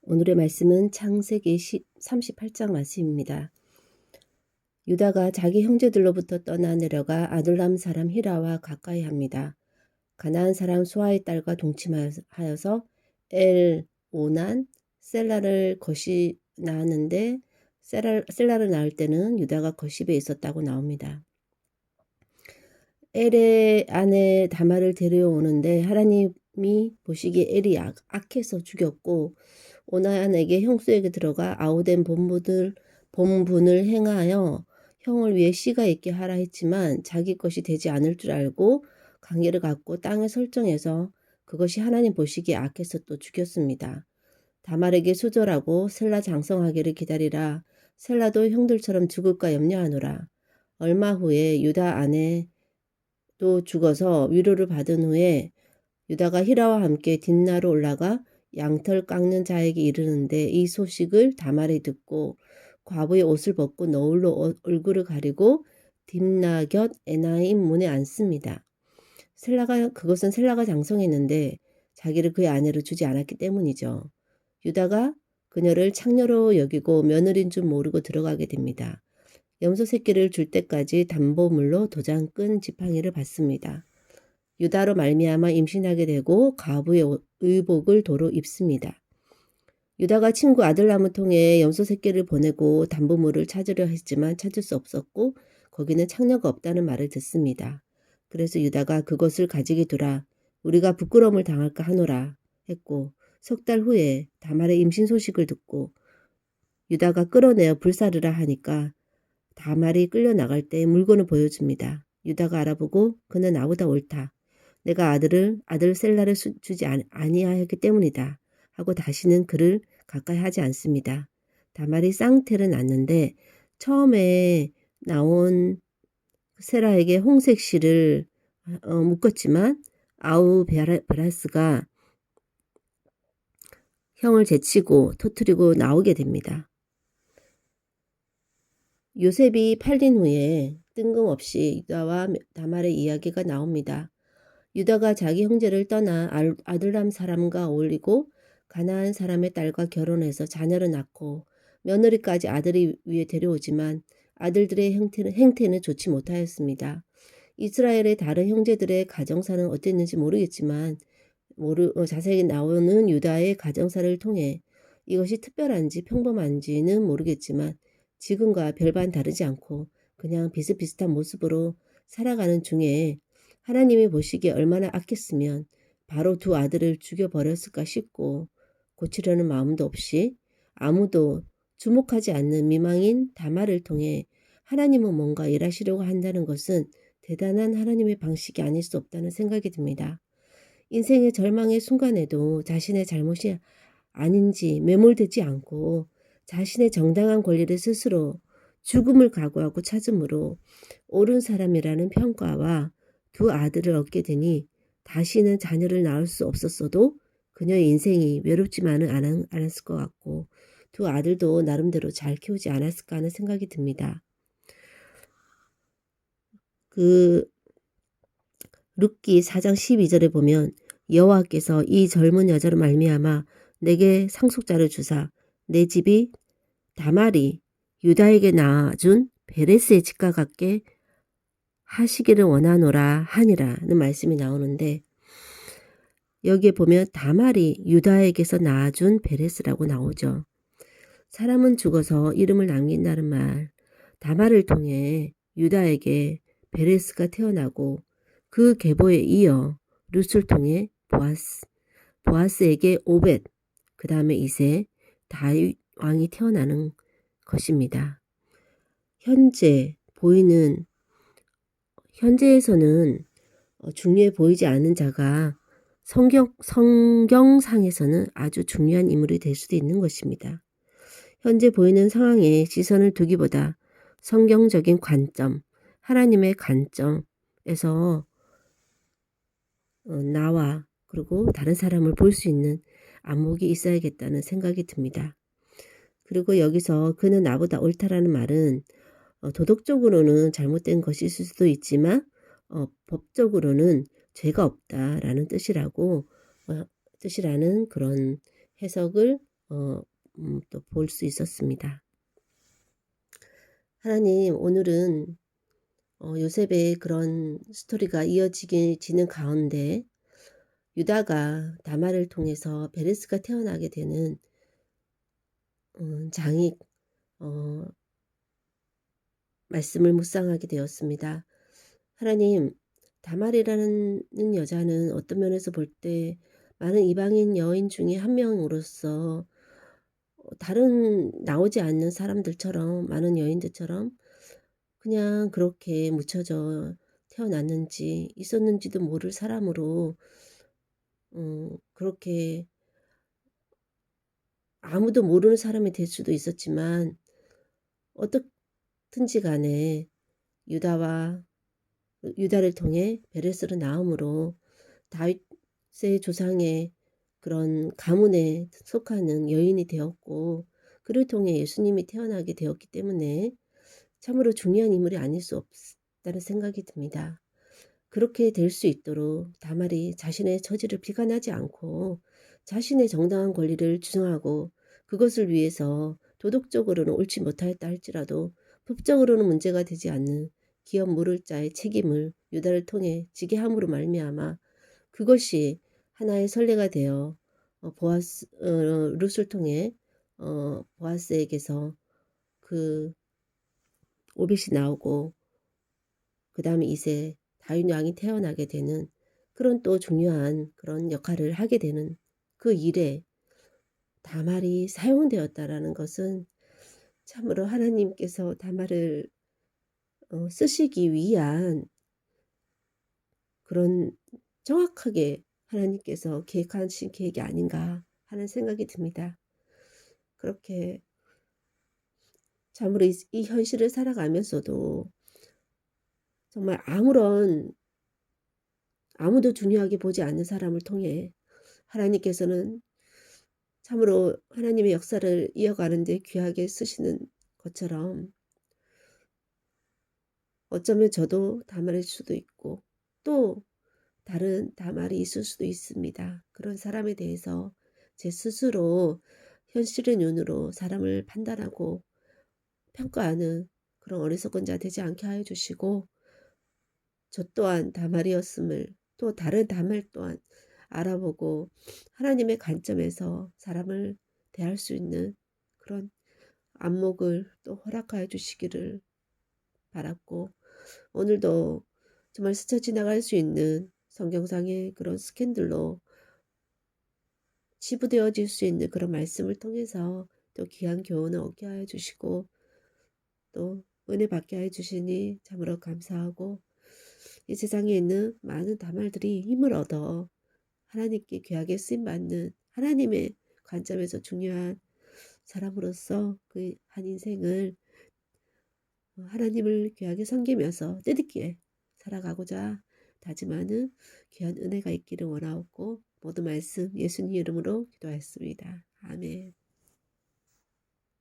오늘의 말씀은 창세기 38장 말씀입니다. 유다가 자기 형제들로부터 떠나 내려가 아둘람 사람 히라와 가까이 합니다. 가나안 사람 수아의 딸과 동침하여서 오난 셀라를 거시 낳았는데 셀라를 낳을 때는 유다가 거십에 있었다고 나옵니다. 엘의 아내 다말을 데려오는데 하나님이 보시기에 엘이 악해서 죽였고 오나안에게 형수에게 들어가 아우된 본분을 행하여 형을 위해 씨가 있게 하라 했지만 자기 것이 되지 않을 줄 알고 관계를 갖고 땅에 설정해서 그것이 하나님 보시기에 악해서 또 죽였습니다. 다말에게 수절하고 셀라 장성하기를 기다리라. 셀라도 형들처럼 죽을까 염려하노라. 얼마 후에 유다 아내 또 죽어서 위로를 받은 후에 유다가 히라와 함께 딥나로 올라가 양털 깎는 자에게 이르는데 이 소식을 다말이 듣고 과부의 옷을 벗고 너울로 얼굴을 가리고 딥나 곁 에나임 문에 앉습니다. 그것은 셀라가 장성했는데 자기를 그의 아내로 주지 않았기 때문이죠. 유다가 그녀를 창녀로 여기고 며느리인 줄 모르고 들어가게 됩니다. 염소 새끼를 줄 때까지 담보물로 도장 끈 지팡이를 받습니다. 유다로 말미암아 임신하게 되고 과부의 의복을 도로 입습니다. 유다가 친구 아들람을 통해 염소 새끼를 보내고 담보물을 찾으려 했지만 찾을 수 없었고 거기는 창녀가 없다는 말을 듣습니다. 그래서 유다가 그것을 가지게 두라. 우리가 부끄러움을 당할까 하노라 했고 석 달 후에 다말의 임신 소식을 듣고 유다가 끌어내어 불사르라 하니까 다말이 끌려나갈 때 물건을 보여줍니다. 유다가 알아보고 그는 나보다 옳다. 내가 아들 셀라를 주지 아니하였기 때문이다. 하고 다시는 그를 가까이 하지 않습니다. 다말이 쌍태를 낳는데 처음에 나온 셀라에게 홍색 실을 묶었지만 아우베라스가 형을 제치고 터뜨리고 나오게 됩니다. 요셉이 팔린 후에 뜬금없이 유다와 다말의 이야기가 나옵니다. 유다가 자기 형제를 떠나 아둘람 사람과 어울리고 가나안 사람의 딸과 결혼해서 자녀를 낳고 며느리까지 아들이 위에 데려오지만 아들들의 행태는 좋지 못하였습니다. 이스라엘의 다른 형제들의 가정사는 어땠는지 모르겠지만 자세히 나오는 유다의 가정사를 통해 이것이 특별한지 평범한지는 모르겠지만 지금과 별반 다르지 않고 그냥 비슷비슷한 모습으로 살아가는 중에 하나님이 보시기에 얼마나 악했으면 바로 두 아들을 죽여버렸을까 싶고 고치려는 마음도 없이 아무도 주목하지 않는 미망인 다말을 통해 하나님은 뭔가 일하시려고 한다는 것은 대단한 하나님의 방식이 아닐 수 없다는 생각이 듭니다. 인생의 절망의 순간에도 자신의 잘못이 아닌지 매몰되지 않고 자신의 정당한 권리를 스스로 죽음을 각오하고 찾음으로 옳은 사람이라는 평가와 두 아들을 얻게 되니 다시는 자녀를 낳을 수 없었어도 그녀의 인생이 외롭지만은 않았을 것 같고 두 아들도 나름대로 잘 키우지 않았을까 하는 생각이 듭니다. 룻기 4장 12절에 보면 여호와께서 이 젊은 여자로 말미암아 내게 상속자를 주사 내 집이 다말이 유다에게 낳아준 베레스의 집과 같게 하시기를 원하노라 하니라는 말씀이 나오는데 여기에 보면 다말이 유다에게서 낳아준 베레스라고 나오죠. 사람은 죽어서 이름을 남긴다는 말, 다말을 통해 유다에게 베레스가 태어나고 그 계보에 이어 룻을 통해 보아스에게 오벳, 그 다음에 이세, 다윗 왕이 태어나는 것입니다. 현재에서는 중요해 보이지 않는 자가 성경상에서는 아주 중요한 인물이 될 수도 있는 것입니다. 현재 보이는 상황에 시선을 두기보다 성경적인 관점, 하나님의 관점에서 나와 그리고 다른 사람을 볼 수 있는 안목이 있어야겠다는 생각이 듭니다. 그리고 여기서 그는 나보다 옳다라는 말은 도덕적으로는 잘못된 것일 수도 있지만 법적으로는 죄가 없다라는 뜻이라는 그런 해석을 어 또 볼 수 있었습니다. 하나님, 오늘은 요셉의 그런 스토리가 지는 가운데 유다가 다말을 통해서 베레스가 태어나게 되는 장익 어 말씀을 묵상하게 되었습니다. 하나님, 다말이라는 여자는 어떤 면에서 볼 때 많은 이방인 여인 중에 한 명으로서 다른 나오지 않는 사람들처럼, 많은 여인들처럼 그냥 그렇게 묻혀져 태어났는지 있었는지도 모를 사람으로 그렇게 아무도 모르는 사람이 될 수도 있었지만, 어떻든지 간에 유다와 유다를 통해 베레스로 나옴으로 다윗의 조상의 그런 가문에 속하는 여인이 되었고, 그를 통해 예수님이 태어나게 되었기 때문에 참으로 중요한 인물이 아닐 수 없다는 생각이 듭니다. 그렇게 될 수 있도록 다말이 자신의 처지를 비관하지 않고 자신의 정당한 권리를 주장하고, 그것을 위해서 도덕적으로는 옳지 못하였다 할지라도 법적으로는 문제가 되지 않는 기업 물을 자의 책임을 유다를 통해 지게 함으로 말미암아 그것이 하나의 선례가 되어 룻을 통해 보아스에게서 그 오벳이 나오고, 그 다음에 이제 다윗 왕이 태어나게 되는 그런 또 중요한 그런 역할을 하게 되는 그 일에 다말이 사용되었다라는 것은 참으로 하나님께서 다말을 쓰시기 위한 그런, 정확하게 하나님께서 계획하신 계획이 아닌가 하는 생각이 듭니다. 그렇게 참으로 이 현실을 살아가면서도 정말 아무도 중요하게 보지 않는 사람을 통해 하나님께서는 참으로 하나님의 역사를 이어가는 데 귀하게 쓰시는 것처럼, 어쩌면 저도 다말일 수도 있고 또 다른 다말이 있을 수도 있습니다. 그런 사람에 대해서 제 스스로 현실의 눈으로 사람을 판단하고 평가하는 그런 어리석은 자 되지 않게 하여 주시고, 저 또한 다말이었음을, 또 다른 다말 또한 알아보고 하나님의 관점에서 사람을 대할 수 있는 그런 안목을 또 허락하여 주시기를 바랐고, 오늘도 정말 스쳐 지나갈 수 있는 성경상의 그런 스캔들로 치부되어질 수 있는 그런 말씀을 통해서 또 귀한 교훈을 얻게 하여 주시고 또 은혜 받게 하여 주시니 참으로 감사하고, 이 세상에 있는 많은 다말들이 힘을 얻어 하나님께 귀하게 쓰임받는 하나님의 관점에서 중요한 사람으로서 그 한 인생을 하나님을 귀하게 섬기면서 뜻있게 살아가고자 다짐하는 귀한 은혜가 있기를 원하옵고, 모든 말씀 예수님 이름으로 기도하였습니다. 아멘.